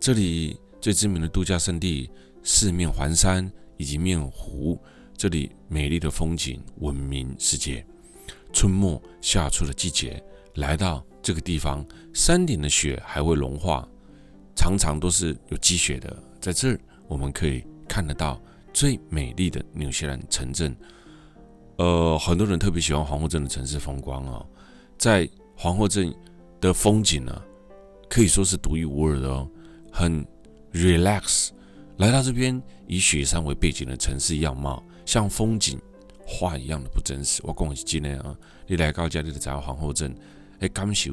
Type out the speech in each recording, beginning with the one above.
这里最知名的度假胜地四面环山以及面湖，这里美丽的风景闻名世界。春末夏初的季节来到这个地方，山顶的雪还会融化，常常都是有积雪的。在这儿我们可以看得到最美丽的纽西兰城镇。很多人特别喜欢皇后镇的城市风光哦，在皇后镇的风景呢，可以说是独一无二的哦，很 relax。来到这边以雪山为背景的城市样貌，像风景画一样的不真实。我讲的是真的啊，你来到这里就知道皇后镇，感受。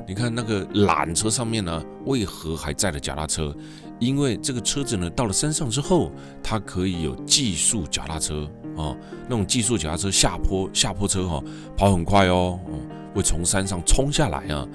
你看那个缆车上面呢，为何还载了脚踏车？因为这个车子呢，到了山上之后，它可以有技术脚踏车哦，那种技术脚踏车下坡车哦，跑很快哦，会从山上冲下来啊。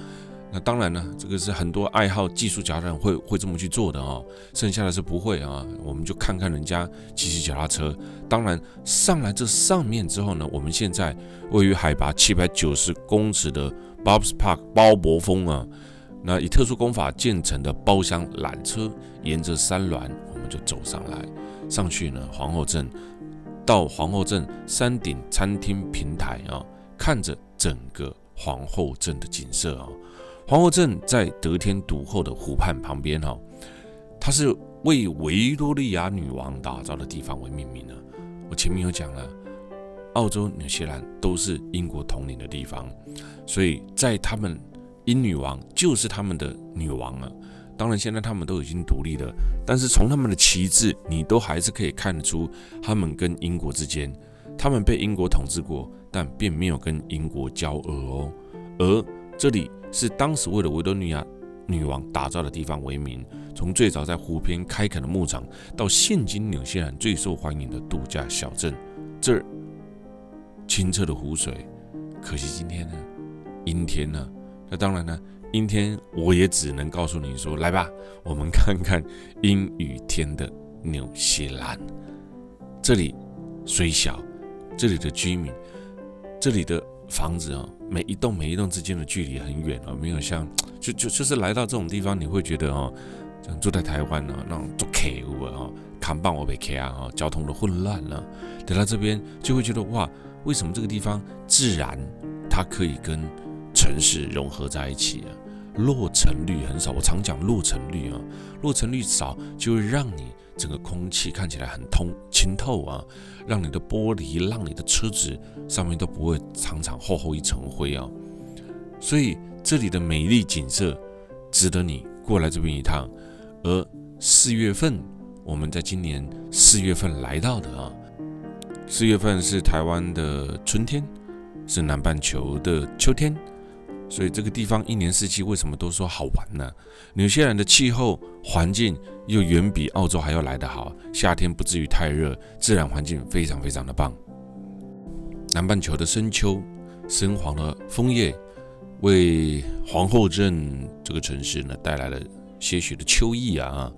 那当然呢，这个是很多爱好技术脚踏车人会这么去做的哦，剩下的是不会啊。我们就看看人家骑脚踏车。当然上来这上面之后呢，我们现在位于海拔790公尺的 Bob's Park 鲍勃峰啊，那以特殊工法建成的包厢缆车，沿着山峦我们就走上来。上去呢，皇后镇到皇后镇山顶餐厅平台啊，看着整个皇后镇的景色啊。皇后镇在得天独厚的湖畔旁边哦，它是为维多利亚女王打造的地方为命名的。我前面有讲了，澳洲、纽西兰都是英国统领的地方，所以在他们英女王就是他们的女王啊。当然现在他们都已经独立了，但是从他们的旗帜，你都还是可以看得出他们跟英国之间，他们被英国统治过，但并没有跟英国交恶哦。而这里是当时为了维多利亚女王打造的地方为名，从最早在湖边开垦的牧场，到现今纽西兰最受欢迎的度假小镇。这儿清澈的湖水，可惜今天呢阴天呢，那当然呢阴天我也只能告诉你说，来吧，我们看看阴雨天的纽西兰。这里虽小，这里的居民，这里的房子啊，每一栋之间的距离很远啊，没有像就是来到这种地方，你会觉得哦，像住在台湾呢那种做 K 啊，看棒我被 K 啊，交通的混乱了。来到这边就会觉得哇，为什么这个地方自然它可以跟城市融合在一起啊？落尘率很少，我常讲落尘率啊，落尘率少就会让你整个空气看起来很清透啊，让你的玻璃，让你的车子上面都不会常常厚一层灰啊。所以这里的美丽景色值得你过来这边一趟。而4月份，我们在今年4月份来到的啊，4月份是台湾的春天，是南半球的秋天。所以这个地方一年四季为什么都说好玩呢？纽西兰的气候环境又远比澳洲还要来得好，夏天不至于太热，自然环境非常非常的棒。南半球的深秋，深黄的枫叶为皇后镇这个城市呢带来了些许的秋意啊。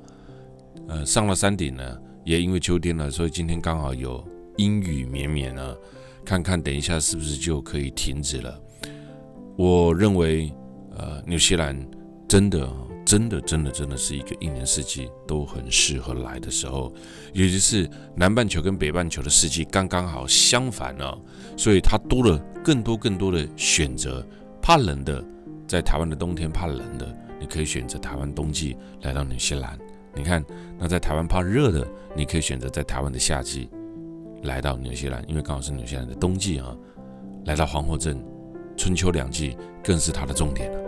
上了山顶呢，也因为秋天了，所以今天刚好有阴雨绵绵啊，看看等一下是不是就可以停止了。我认为，纽西兰真的是一个一年四季都很适合来的时候，尤其是南半球跟北半球的四季刚刚好相反啊，所以它多了更多的选择。怕冷的，在台湾的冬天怕冷的，你可以选择台湾冬季来到纽西兰。你看，那在台湾怕热的，你可以选择在台湾的夏季来到纽西兰，因为刚好是纽西兰的冬季啊，来到皇后镇。春秋两季更是它的重点了。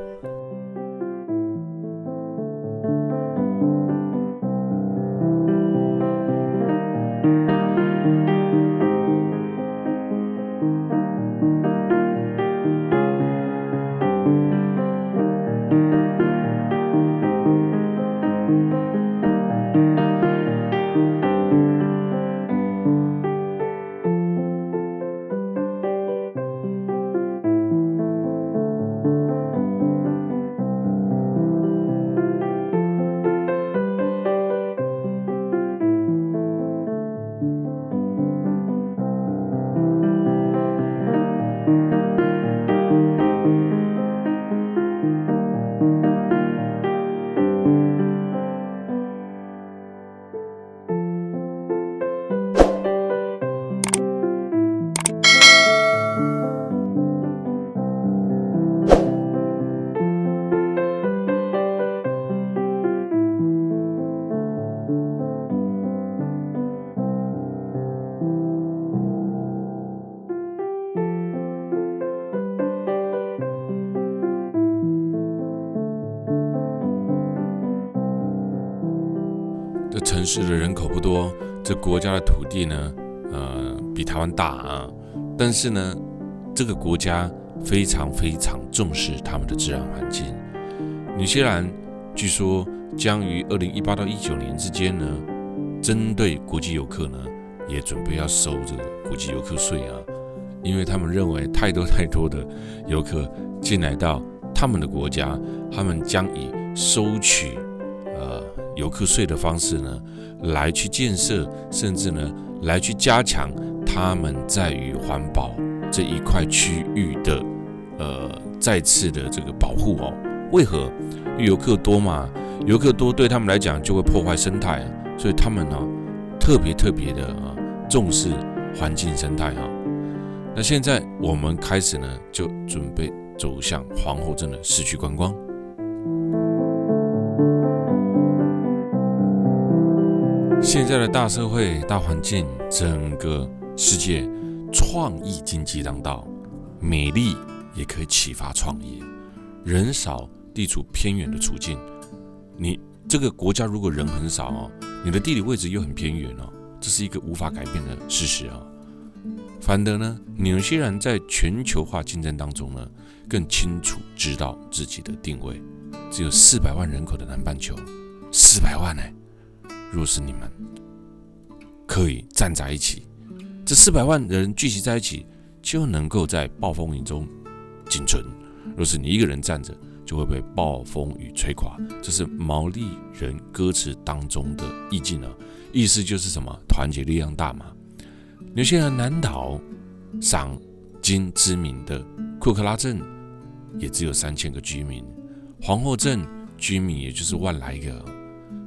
城市的人口不多，这国家的土地呢，比台湾大啊，但是呢，这个国家非常非常重视他们的自然环境。纽西兰据说将于2018到19年之间呢，针对国际游客呢，也准备要收这个国际游客税啊，因为他们认为太多的游客进来到他们的国家，他们将以收取游客税的方式呢，来去建设，甚至呢来去加强他们在于环保这一块区域的再次的这个保护哦。为何？因为游客多嘛，游客多对他们来讲就会破坏生态，所以他们呢特别的重视环境生态啊。那现在我们开始呢，就准备走向皇后镇的市区观光。现在的大社会、大环境，整个世界创意经济当道，美丽也可以启发创业。人少地处偏远的处境，你这个国家如果人很少哦，你的地理位置又很偏远哦，这是一个无法改变的事实啊。反的呢，纽西兰在全球化竞争当中呢，更清楚知道自己的定位。只有400万人口的南半球，400万若是你们可以站在一起，这400万人聚集在一起，就能够在暴风雨中仅存。若是你一个人站着，就会被暴风雨吹垮。这是毛利人歌词当中的意境啊，意思就是什么？团结力量大嘛。纽西兰南岛赏金知名的库克拉镇也只有3000个居民，皇后镇居民也就是1万来个。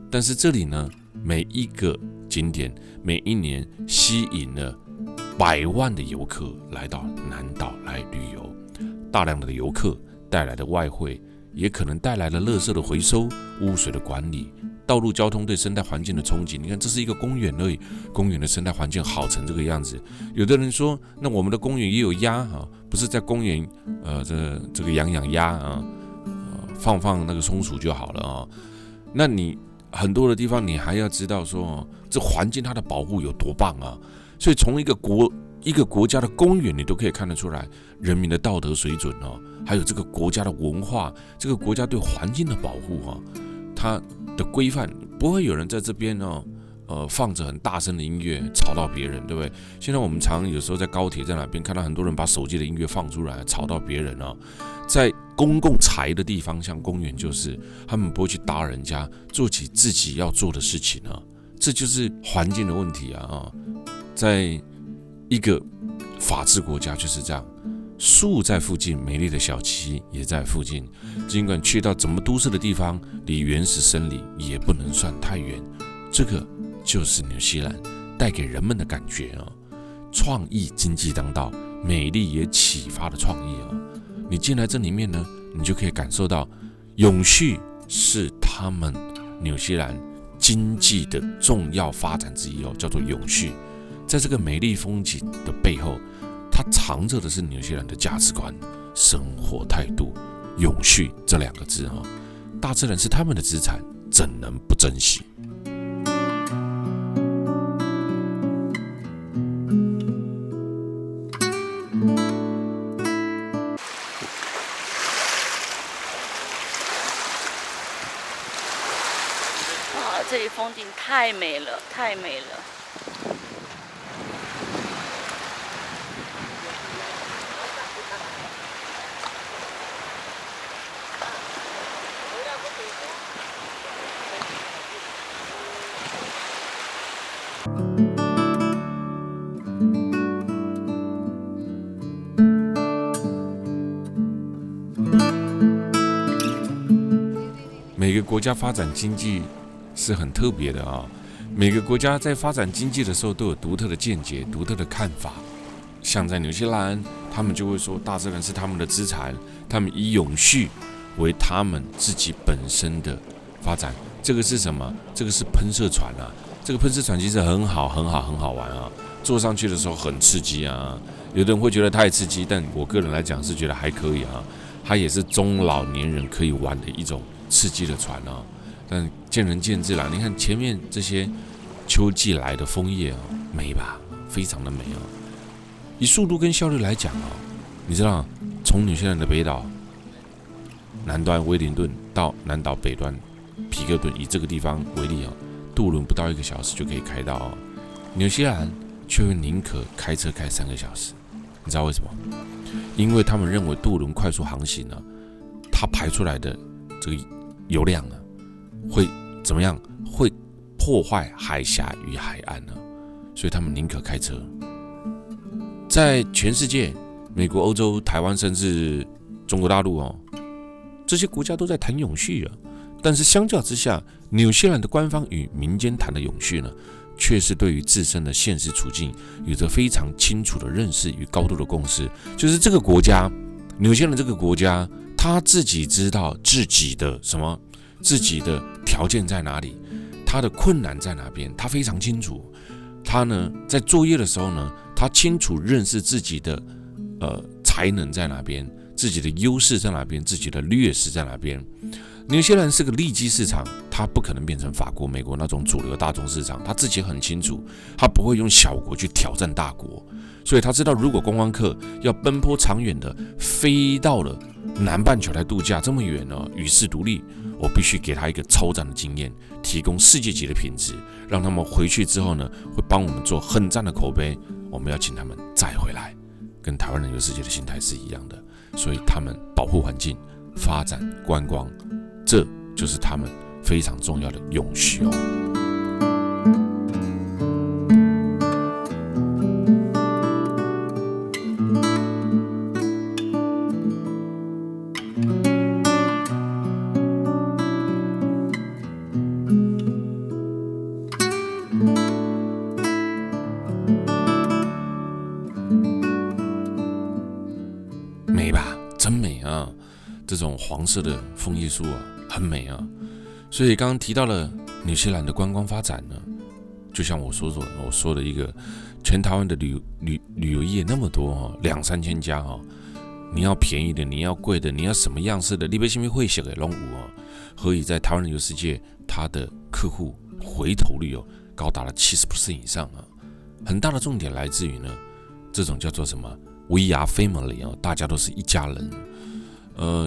但是这里呢，每一个景点每一年吸引了100万的游客来到南岛来旅游，大量的游客带来的外汇，也可能带来了垃圾的回收、污水的管理、道路交通对生态环境的冲击。你看，这是一个公园而已，公园的生态环境好成这个样子。有的人说，那我们的公园也有鸭啊，不是在公园这个养鸭啊，放那个松鼠就好了啊。那你很多的地方，你还要知道说，这环境它的保护有多棒啊！所以从一个国家的公园，你都可以看得出来人民的道德水准哦，还有这个国家的文化，这个国家对环境的保护哦，它的规范。不会有人在这边哦，放着很大声的音乐吵到别人，对不对？现在我们常有时候在高铁在哪边看到很多人把手机的音乐放出来吵到别人哦，在公共财的地方，像公园就是，他们不会去打人家，做起自己要做的事情啊，这就是环境的问题啊！在一个法治国家就是这样，树在附近，美丽的小溪也在附近，尽管去到怎么都市的地方，离原始森林也不能算太远。这个就是纽西兰带给人们的感觉啊！创意经济当道，美丽也启发了创意啊！你进来这里面呢，你就可以感受到，永续是他们纽西兰经济的重要发展之一哦，叫做永续。在这个美丽风景的背后，它藏着的是纽西兰的价值观、生活态度。永续这2个字哦，大自然是他们的资产，怎能不珍惜？这里风景太美了，太美了。每个国家发展经济是很特别的啊，每个国家在发展经济的时候都有独特的见解、独特的看法。像在纽西兰，他们就会说大自然是他们的资产，他们以永续为他们自己本身的发展。这个是什么？这个是喷射船啊！这个喷射船其实很好玩啊，坐上去的时候很刺激啊。有的人会觉得太刺激，但我个人来讲是觉得还可以啊。它也是中老年人可以玩的一种刺激的船啊。但见仁见智啦。你看前面这些秋季来的枫叶哦，美吧，非常的美哦。以速度跟效率来讲哦，你知道从纽西兰的北岛南端威灵顿到南岛北端皮克顿，以这个地方为例哦，渡轮不到1个小时就可以开到哦。纽西兰却会宁可开车开3个小时，你知道为什么？因为他们认为渡轮快速航行呢，它排出来的这个油量呢，会怎么样？会破坏海峡与海岸呢，所以他们宁可开车。在全世界，美国、欧洲、台湾，甚至中国大陆哦，这些国家都在谈永续啊。但是相较之下，纽西兰的官方与民间谈的永续呢，却是对于自身的现实处境有着非常清楚的认识与高度的共识。就是这个国家，纽西兰这个国家，他自己知道自己的自己的条件在哪里，他的困难在哪边，他非常清楚。他呢，在作业的时候呢，他清楚认识自己的才能在哪边，自己的优势在哪边，自己的劣势在哪边。纽西兰是个利基市场，它不可能变成法国、美国那种主流大众市场，他自己很清楚，他不会用小国去挑战大国，所以他知道，如果观光客要奔波长远的飞到了南半球来度假，这么远呢，与世独立，我必须给他一个超赞的经验，提供世界级的品质，让他们回去之后呢，会帮我们做很赞的口碑，我们要请他们再回来，跟台湾人游世界的心态是一样的，所以他们保护环境、发展观光，这就是他们非常重要的永续哦。美吧，真美啊！这种黄色的枫叶树啊，很美啊。所以刚刚提到了纽西兰的观光发展呢，就像我说的一个，全台湾的旅游业那么多哦，2-3千家哦，你要便宜的，你要贵的，你要什么样式的，你要什么会写给拢有哦。何以在台湾旅游世界，它的客户回头率高达了70% 以上啊。很大的重点来自于呢，这种叫做什么 We are family 哦，大家都是一家人。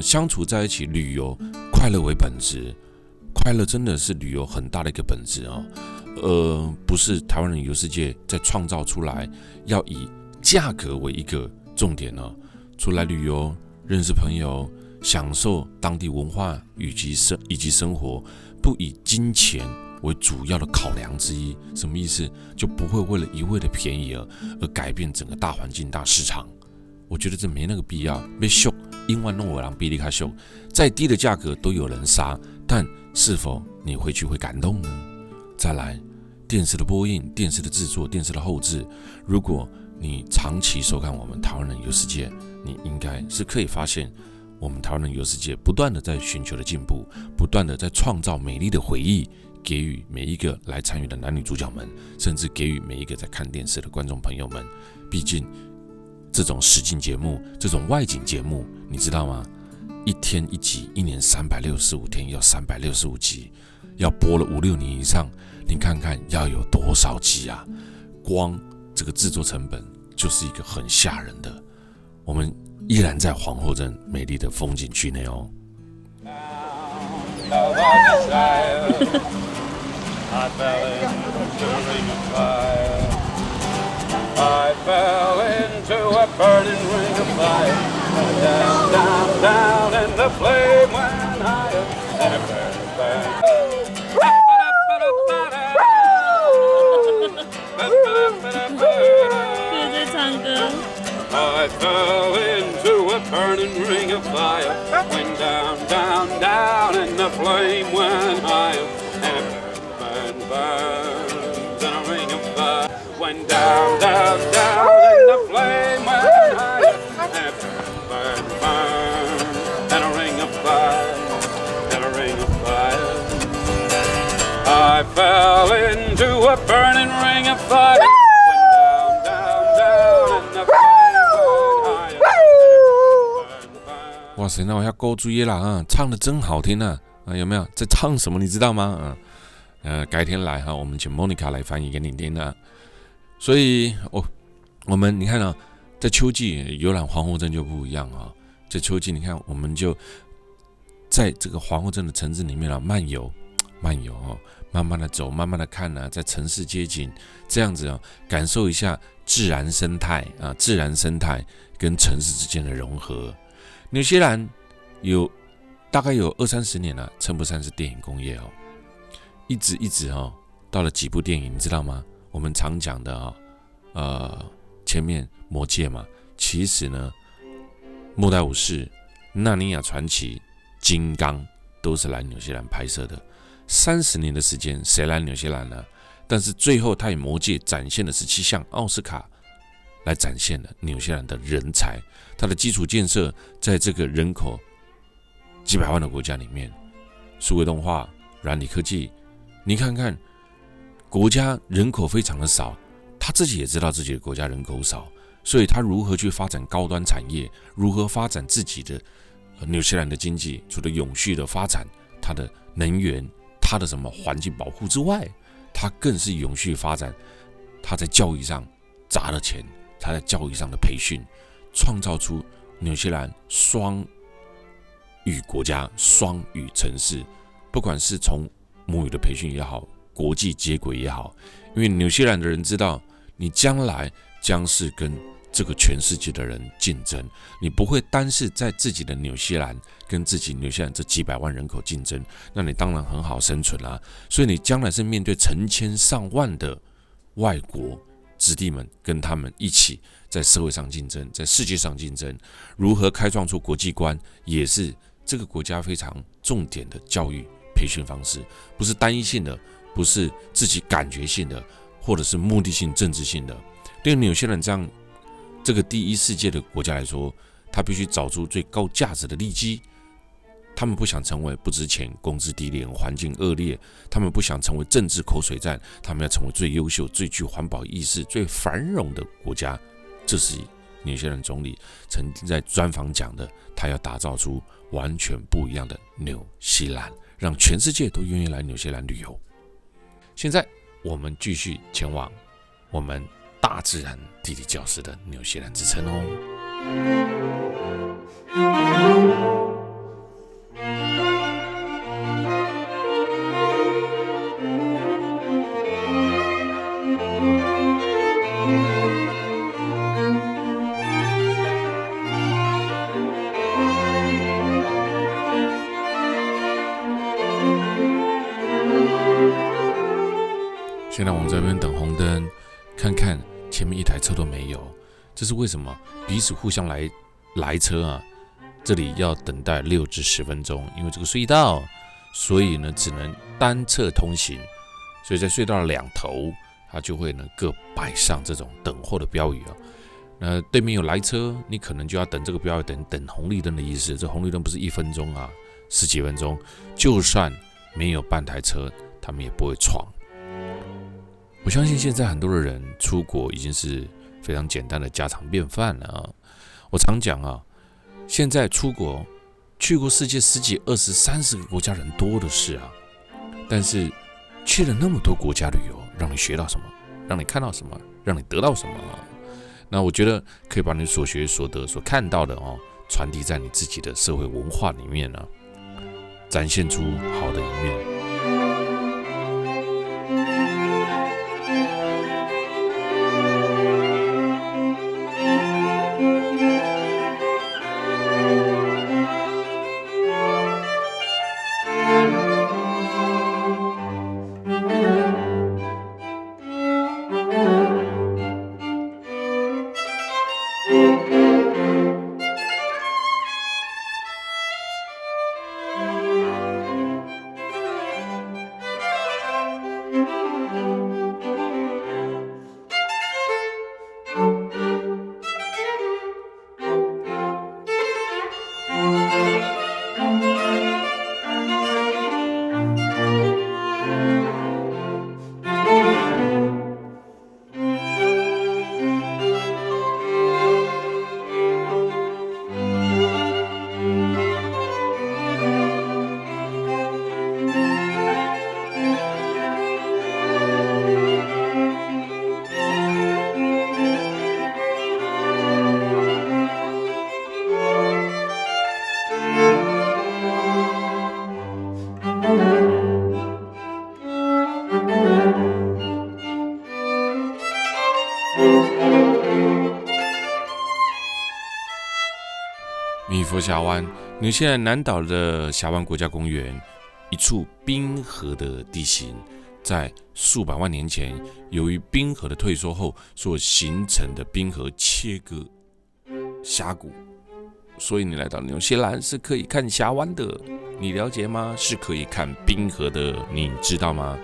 相处在一起，旅游快乐为本质，快乐真的是旅游很大的一个本质哦。不是台湾人游世界在创造出来，要以价格为一个重点哦。出来旅游，认识朋友，享受当地文化以及生活，不以金钱为主要的考量之一。什么意思？就不会为了一味的便宜而改变整个大环境、大市场。我觉得这没那个必要。被秀，因为弄我让比利卡秀，再低的价格都有人杀，但是否你回去会感动呢？再来，电视的播映、电视的制作、电视的后制，如果你长期收看我们台湾人游世界，你应该是可以发现，我们台湾人游世界不断的在寻求的进步，不断的在创造美丽的回忆，给予每一个来参与的男女主角们，甚至给予每一个在看电视的观众朋友们。毕竟这种实境节目，这种外景节目，你知道吗？一天一集，一年365天，要365集，要播了5-6年以上，你看看要有多少集啊？光这个制作成本就是一个很吓人的。我们依然在皇后镇美丽的风景区内哦。I fell into a burning ring of fire. Down, down, down, and the flame went higher. And it burned, burned. 又在唱歌。I fell into a burning ring of fire. Went down, down, down, and the flame went higher. And it burned, burned, burned, in a ring of fire. Went down, down, down, and the flame went higher. And it burned, burned, burned, in a ring of fire, in a ring of fire. I fell into a burning ring of fire. Went down, down, down, and the flame went higher. 哇塞，那我要勾注意啦啊，唱的真好听啊！有没有在唱什么？你知道吗？改天来哈，我们请 Monica 来翻译给你听啊。所以我们你看啊，在秋季游览皇后镇就不一样啊。在秋季，你看我们就在这个皇后镇的城市里面啊漫游哦，慢慢的走，慢慢的看啊，在城市街景这样子啊，感受一下自然生态跟城市之间的融合。纽西兰大概有20-30年了，称不上是电影工业哦，一直哦，到了几部电影，你知道吗？我们常讲的前面魔戒嘛，其实呢，末代武士、纳尼亚传奇、金刚都是来纽西兰拍摄的。30年的时间，谁来纽西兰呢？但是最后，他以魔戒展现了17项奥斯卡，来展现了纽西兰的人才，它的基础建设，在这个人口几百万的国家里面，数位动画、软体科技，你看看，国家人口非常的少，他自己也知道自己的国家人口少，所以他如何去发展高端产业，如何发展自己的纽西兰的经济，除了永续的发展，它的能源，它的什么环境保护之外，它更是永续发展，它在教育上砸了钱，它在教育上的培训，创造出纽西兰双语国家、双语城市，不管是从母语的培训也好，国际接轨也好，因为纽西兰的人知道，你将来将是跟这个全世界的人竞争，你不会单是在自己的纽西兰跟自己纽西兰这几百万人口竞争，那你当然很好生存啦。所以你将来是面对成千上万的外国子弟们，跟他们一起在社会上竞争，在世界上竞争，如何开创出国际观，也是这个国家非常重点的教育培训方式，不是单一性的，不是自己感觉性的，或者是目的性、政治性的。对纽西兰这个第一世界的国家来说，他必须找出最高价值的利基。他们不想成为不值钱、工资低廉、环境恶劣，他们不想成为政治口水战，他们要成为最优秀、最具环保意识、最繁荣的国家。这是纽西兰总理曾经在专访讲的，他要打造出完全不一样的纽西兰，让全世界都愿意来纽西兰旅游。现在我们继续前往我们大自然地理教室的纽西兰之称哦。现在我们这边等红灯，看看前面一台车都没有，这是为什么？彼此互相来车啊，这里要等待6至10分钟，因为这个隧道，所以呢只能单侧通行，所以在隧道的两头，它就会呢各摆上这种等候的标语啊。那对面有来车，你可能就要等这个标语，等红绿灯的意思。这红绿灯不是1分钟啊，10几分钟，就算没有半台车，他们也不会闯。我相信现在很多的人出国已经是非常简单的家常便饭了啊。我常讲啊，现在出国去过世界10几、20、30个国家人多的是啊，但是去了那么多国家旅游，让你学到什么？让你看到什么？让你得到什么？那我觉得可以把你所学所得所看到的传递在你自己的社会文化里面呢，展现出好的一面。米佛峡湾，纽西兰南岛的峡湾国家公园，一处冰河的地形，在数百万年前，由于冰河的退缩后所形成的冰河切割峡谷，所以你来到纽西兰是可以看峡湾的，你了解吗？是可以看冰河的，你知道吗？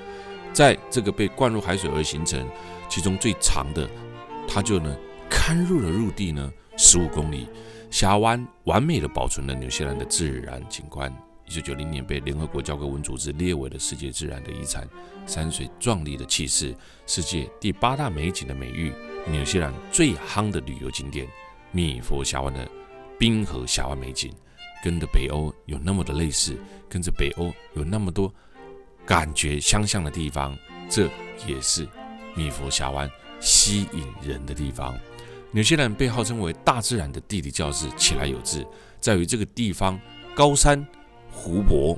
在这个被灌入海水而形成，其中最长的，它就呢堪入的陆地呢15公里。峡湾完美的保存了纽西兰的自然景观。1990年被联合国教科文组织列为了世界自然的遗产。山水壮丽的气势，世界第8大美景的美誉，纽西兰最夯的旅游景点米佛峡湾的冰河峡湾美景，跟着北欧有那么的类似，跟着北欧有那么多感觉相像的地方，这也是米佛峡湾吸引人的地方。纽西兰被号称为大自然的地理教室，其来有自，在于这个地方高山、湖泊、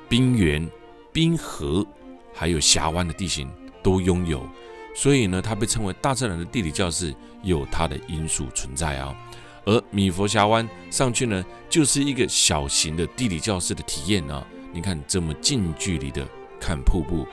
冰原、冰河，还有峡湾的地形都拥有，所以呢，它被称为大自然的地理教室，有它的因素存在啊。而米佛峡湾上去呢，就是一个小型的地理教室的体验啊。你看这么近距离的看瀑布。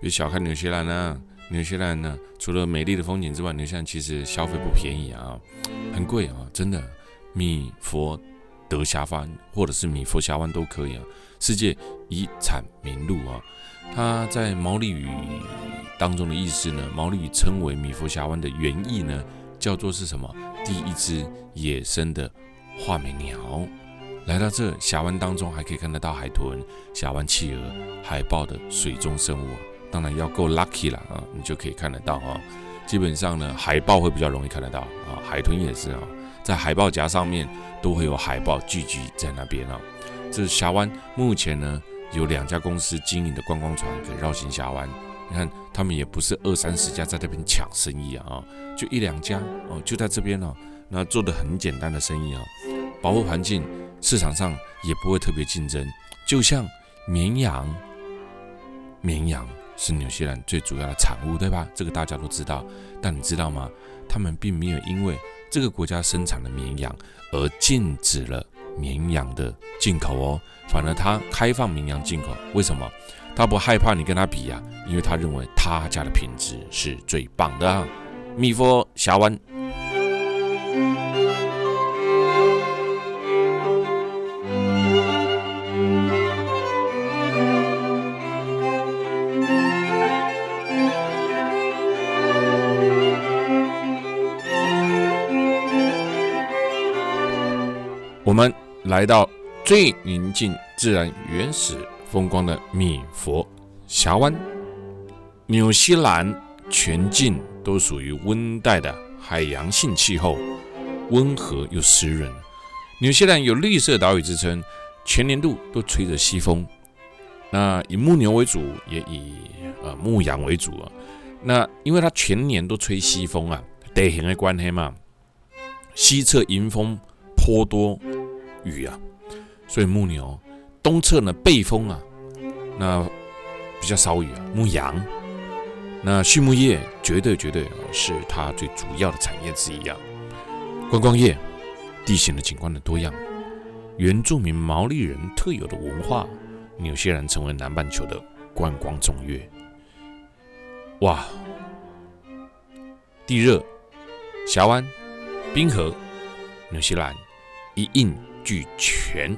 别小看纽西兰啊！纽西兰呢，除了美丽的风景之外，纽西兰其实消费不便宜啊，很贵啊，真的。米佛德峡湾或者是米佛峡湾都可以啊，世界遗产名录啊。它在毛利语当中的意思呢，毛利语称为米佛峡湾的原意呢，叫做是什么？第一只野生的画眉鸟。来到这峡湾当中，还可以看得到海豚、峡湾企鹅、海豹的水中生物。当然要够 lucky 了啊，你就可以看得到啊。基本上呢，海豹会比较容易看得到啊，海豚也是啊，在海豹夹上面都会有海豹聚集在那边啊。这峡湾目前呢有2家公司经营的观光船可以绕行峡湾，你看他们也不是20-30家在这边抢生意啊，就1-2家哦，就在这边哦，那做的很简单的生意啊，保护环境，市场上也不会特别竞争，就像绵羊是纽西兰最主要的产物，对吧？这个大家都知道。但你知道吗？他们并没有因为这个国家生产的绵羊而禁止了绵羊的进口哦，反而他开放绵羊进口。为什么？他不害怕你跟他比啊，因为他认为他家的品质是最棒的啊。米佛峡湾。我们来到最宁静、自然、原始风光的米佛峡湾。纽西兰全境都属于温带的海洋性气候，温和又湿润。纽西兰有绿色岛屿之称，全年度都吹着西风。那以牧牛为主，也以牧羊为主啊。那因为它全年都吹西风啊，地形的关系嘛，西侧迎风颇多雨啊，所以牧牛；东侧呢背风啊，那比较少雨啊。牧羊，那畜牧业绝对是它最主要的产业之一啊。观光业，地形的景观的多样，原住民毛利人特有的文化，纽西兰成为南半球的观光重岳。哇，地热、峡湾、冰河，纽西兰一应俱全。